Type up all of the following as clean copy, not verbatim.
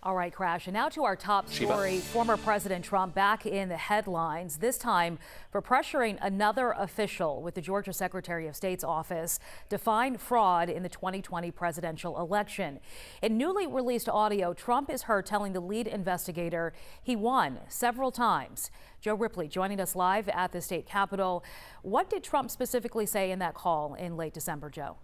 All right, Crash. And now to our top story. Former President Trump back in the headlines, this time for pressuring another official with the Georgia Secretary of State's office to find fraud in the 2020 presidential election. In newly released audio, Trump is heard telling the lead investigator he won several times. Joe Ripley joining us live at the state capitol. What did Trump specifically say in that call in late December, Joe?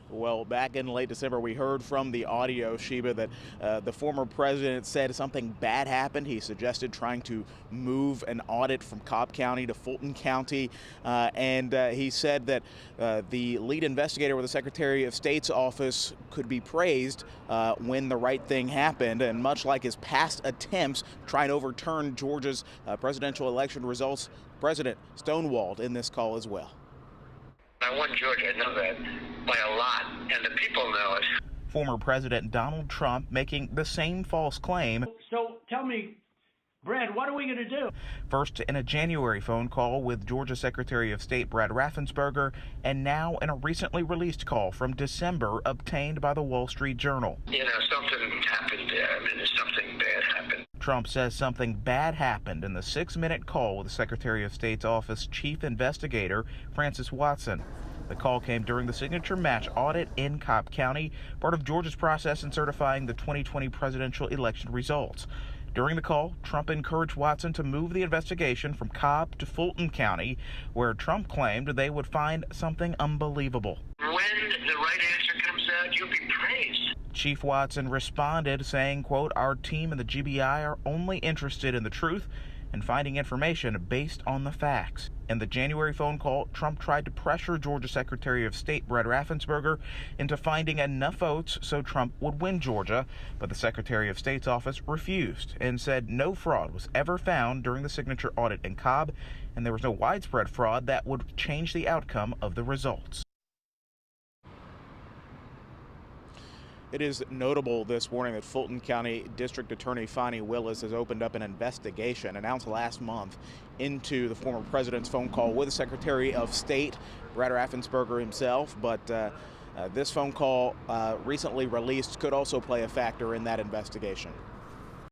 Well, back in late December, we heard from the audio, Sheba, that the former president said something bad happened. He suggested trying to move an audit from Cobb County to Fulton County. And he said that the lead investigator with the Secretary of State's office could be praised when the right thing happened. And much like his past attempts trying to overturn Georgia's presidential election results, President stonewalled in this call as well. I won Georgia, I know that, by a lot, and the people know it. Former President Donald Trump making the same false claim. So tell me, Brad, what are we going to do? First in a January phone call with Georgia Secretary of State Brad Raffensperger, and now in a recently released call from December obtained by the Wall Street Journal. You know, something happened there. I mean, something bad happened. Trump says something bad happened in the 6-minute call with the Secretary of State's office chief investigator, Francis Watson. The call came during the signature match audit in Cobb County, part of Georgia's process in certifying the 2020 presidential election results. During the call, Trump encouraged Watson to move the investigation from Cobb to Fulton County, where Trump claimed they would find something unbelievable. When the right answer comes out, you'll be praised. Chief Watson responded saying, quote, "Our team and the GBI are only interested in the truth and finding information based on the facts." In the January phone call, Trump tried to pressure Georgia Secretary of State Brad Raffensperger into finding enough votes so Trump would win Georgia, but the Secretary of State's office refused and said no fraud was ever found during the signature audit in Cobb, and there was no widespread fraud that would change the outcome of the results. It is notable this morning that Fulton County District Attorney Fani Willis has opened up an investigation announced last month into the former president's phone call with the Secretary of State, Brad Raffensperger himself. But this phone call recently released could also play a factor in that investigation.